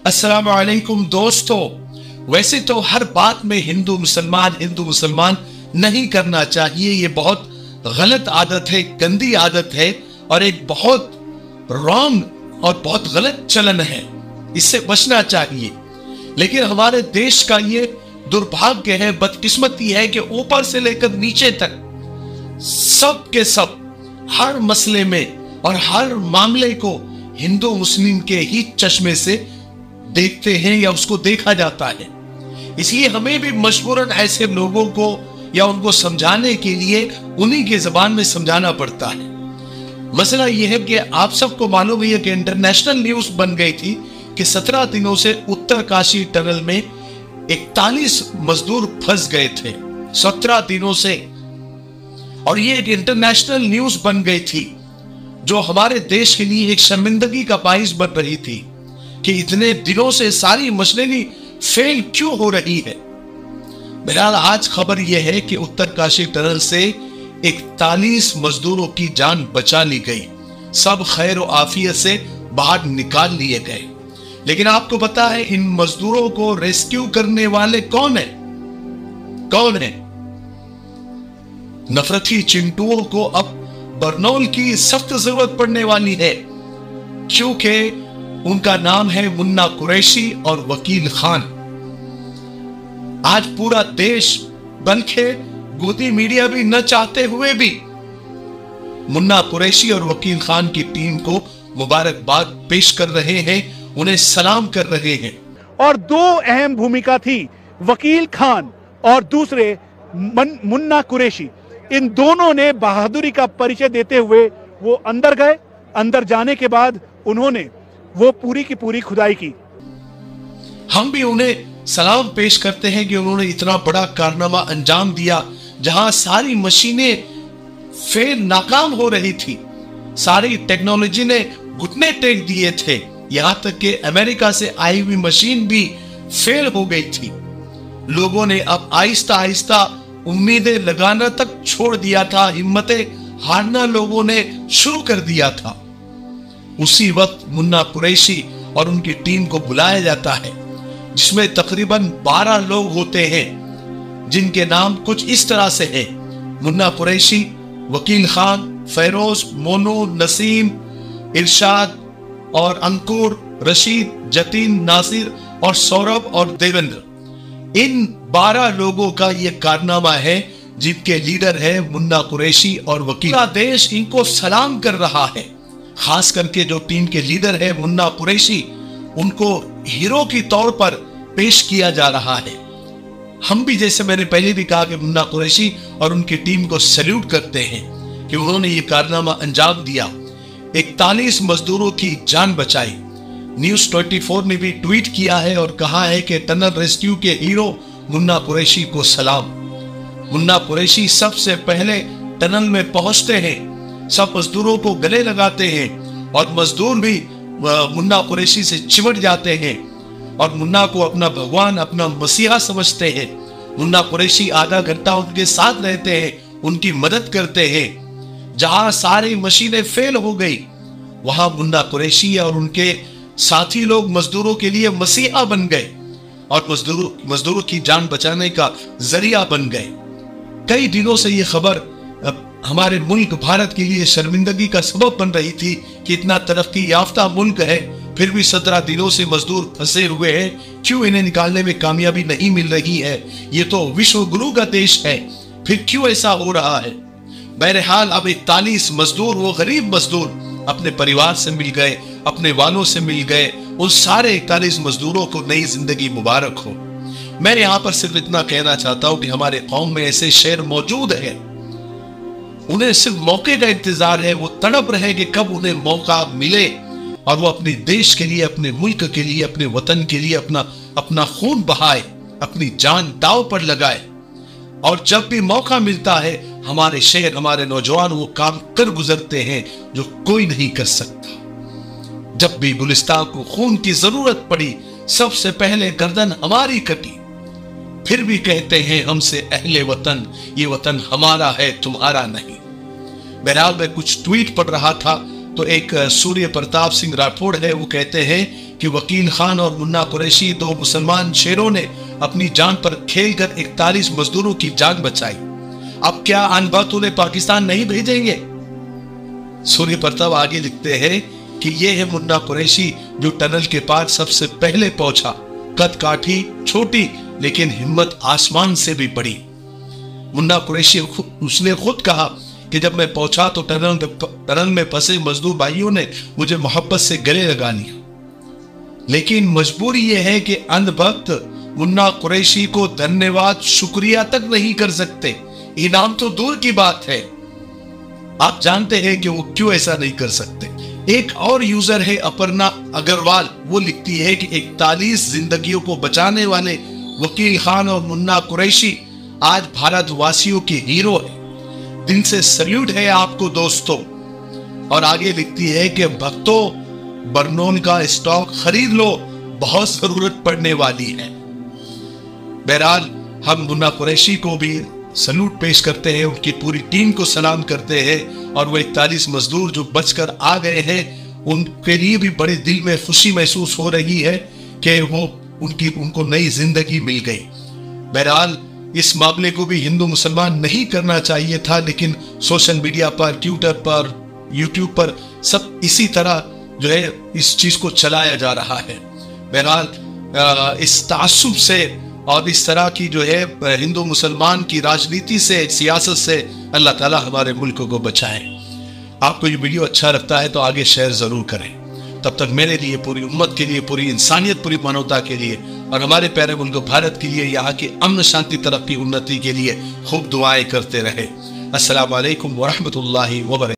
अस्सलाम वालेकुम दोस्तों। वैसे तो हर बात में हिंदू मुसलमान नहीं करना चाहिए। ये बहुत गलत आदत है, गंदी आदत है और एक बहुत रॉन्ग और बहुत गलत चलन है। इससे बचना चाहिए। लेकिन हमारे देश का ये दुर्भाग्य है, बदकिस्मती है कि ऊपर से लेकर नीचे तक सब के सब हर मसले में और हर मामले को हिंदू मुस्लिम के ही चश्मे से देखते हैं या उसको देखा जाता है। इसलिए हमें भी मजबूरन ऐसे लोगों को या उनको समझाने के लिए उन्हीं के जबान में समझाना पड़ता है। मसला यह है कि आप सबको मालूम है कि इंटरनेशनल न्यूज बन गई थी कि 17 दिनों से उत्तरकाशी टनल में 41 मजदूर फंस गए थे 17 दिनों से। और ये एक इंटरनेशनल न्यूज बन गई थी जो हमारे देश के लिए एक शर्मिंदगी का बाइस बन रही थी कि इतने दिनों से सारी मशीनरी फेल क्यों हो रही है। बहरहाल आज खबर यह है कि उत्तरकाशी टनल से 41 मजदूरों की जान बचा ली गई। सब खैर और आफियत से बाहर निकाल लिए गए। लेकिन आपको पता है इन मजदूरों को रेस्क्यू करने वाले कौन है? नफरती चिंटुओं को अब बरनौल की सख्त जरूरत पड़ने वाली है, क्योंकि उनका नाम है मुन्ना कुरैशी और वकील खान। आज पूरा देश बल्कि गोदी मीडिया भी न चाहते हुए भी मुन्ना कुरैशी और वकील खान की टीम को मुबारकबाद पेश कर रहे हैं, उन्हें सलाम कर रहे हैं। और दो अहम भूमिका थी, वकील खान और दूसरे मुन्ना कुरैशी। इन दोनों ने बहादुरी का परिचय देते हुए वो अंदर गए। अंदर जाने के बाद उन्होंने वो पूरी की पूरी खुदाई की। हम भी उन्हें सलाम पेश करते हैं कि उन्होंने इतना बड़ा कारनामा अंजाम दिया जहां सारी मशीनें फेल नाकाम हो रही थी, सारी टेक्नोलॉजी ने घुटने टेक दिए थे, यहां तक कि अमेरिका से आई हुई मशीन भी फेल हो गई थी। लोगों ने अब आहिस्ता आहिस्ता उम्मीदें लगाना तक छोड़ दिया था, हिम्मतें हारना लोगों ने शुरू कर दिया था। उसी वक्त मुन्ना कुरैशी और उनकी टीम को बुलाया जाता है, जिसमें तकरीबन 12 लोग होते हैं, जिनके नाम कुछ इस तरह से हैं: मुन्ना कुरैशी, वकील खान, फैरोज, मोनू, नसीम, इरशाद और अंकुर, रशीद, जतीन, नासिर और सौरभ और देवेंद्र। इन 12 लोगों का यह कारनामा है जिनके लीडर है मुन्ना कुरैशी और वकील। पूरा देश इनको सलाम कर रहा है। खास करके जो टीम के लीडर है मुन्ना कुरैशी, उनको हीरो की तौर पर पेश किया जा रहा है। हम भी, जैसे मैंने पहले भी कहा, कि मुन्ना कुरैशी और उनकी टीम को सैल्यूट करते हैं कि उन्होंने ये कारनामा अंजाम दिया, 41 मजदूरों की जान बचाई। न्यूज 24 ने भी ट्वीट किया है और कहा है कि टनल रेस्क्यू के हीरो मुन्ना कुरैशी को सलाम। मुन्ना कुरैशी सबसे पहले टनल में पहुंचते हैं, सब मजदूरों को गले लगाते हैं और मजदूर भी मुन्ना कुरैशी से चिमट जाते हैं और मुन्ना को अपना भगवान, अपना मसीहा समझते हैं। मुन्ना कुरैशी आधा घंटा उनके साथ रहते हैं, उनकी मदद करते हैं। जहां सारी मशीनें फेल हो गई, वहां मुन्ना कुरैशी और उनके साथी लोग मजदूरों के लिए मसीहा बन गए और मजदूरों की जान बचाने का जरिया बन गए। कई दिनों से यह खबर हमारे मुल्क भारत के लिए शर्मिंदगी का सबब बन रही थी कि इतना तरक्की याफ्ता मुल्क है, फिर भी 17 दिनों से मजदूर फंसे हुए हैं। क्यों इन्हें निकालने में कामयाबी नहीं मिल रही है? ये तो विश्व गुरु का देश है, फिर क्यों ऐसा हो रहा है? बहरहाल अब 41 मजदूर, वो गरीब मजदूर, अपने परिवार से मिल गए, अपने वालों से मिल गए। उन सारे 41 मजदूरों को नई जिंदगी मुबारक हो। मैं यहाँ पर सिर्फ इतना कहना चाहता हूँ कि हमारे कौम में ऐसे शेर मौजूद हैं, उन्हें सिर्फ मौके का इंतजार है। वो तड़प रहे कि कब उन्हें मौका मिले और वो अपने देश के लिए, अपने मुल्क के लिए, अपने वतन के लिए अपना खून बहाए, अपनी जान दांव पर लगाए। और जब भी मौका मिलता है, हमारे शहर, हमारे नौजवान वो काम कर गुजरते हैं जो कोई नहीं कर सकता। जब भी गुलिस्तान को खून की जरूरत पड़ी, सबसे पहले गर्दन हमारी कटी। फिर भी कहते हैं हमसे अहले वतन, ये वतन हमारा है, तुम्हारा नहीं। बहरहाल मैं कुछ ट्वीट पढ़ रहा था तो एक सूर्य प्रताप सिंह राठौड़ है, वो कहते हैं कि वकील खान और मुन्ना कुरैशी, दो मुसलमान शेरों ने अपनी जान पर खेलकर 41 मजदूरों की जान बचाई। अब क्या अनबख्त उन्हें पाकिस्तान नहीं भेजेंगे? सूर्य प्रताप आगे लिखते हैं कि ये है मुन्ना कुरैशी जो टनल के पार सबसे पहले पहुंचा। कद काठी छोटी लेकिन हिम्मत आसमान से भी बड़ी। मुन्ना कुरैशी उसने खुद कहा कि जब मैं पहुंचा तो टनल में फंसे मजदूर भाइयों ने मुझे मोहब्बत से गले लगा लिया, लेकिन मजबूरी यह है कि अंधभक्त मुन्ना कुरैशी को धन्यवाद शुक्रिया तक नहीं कर सकते, इनाम तो दूर की बात है। आप जानते हैं कि वो क्यों ऐसा नहीं कर सकते। एक और यूजर है अपर्णा अग्रवाल, वो लिखती है कि 41 जिंदगियों को बचाने वाले वकील खान और मुन्ना कुरैशी आज भारतवासियों के हीरो है। दिल से सल्यूट है आपको दोस्तों। और आगे लिखती है कि भक्तों, बर्नोन का स्टॉक खरीद लो, बहुत जरूरत पड़ने वाली है। बहरहाल हम मुन्ना कुरैशी को भी सल्यूट पेश करते हैं, उनकी पूरी टीम को सलाम करते हैं, और वो 41 मजदूर जो बचकर आ गए हैं उनके लिए भी बड़े दिल में खुशी महसूस हो रही है कि वो उनको नई जिंदगी मिल गई। बहरहाल इस मामले को भी हिंदू मुसलमान नहीं करना चाहिए था, लेकिन सोशल मीडिया पर, ट्विटर पर, यूट्यूब पर सब इसी तरह जो है इस चीज को चलाया जा रहा है। बहरहाल इस तासुब से और इस तरह की जो है हिंदू मुसलमान की राजनीति से, सियासत से अल्लाह ताला हमारे मुल्क को बचाए। आपको ये वीडियो अच्छा लगता है तो आगे शेयर जरूर करें। तब तक मेरे लिए, पूरी उम्मत के लिए, पूरी इंसानियत, पूरी मानवता के लिए और हमारे प्यारे मुल्क भारत के लिए, यहाँ की अमन, शांति, तरक्की, उन्नति के लिए खूब दुआएं करते रहे। अस्सलाम वालेकुम व रहमतुल्लाहि व बरकातहू।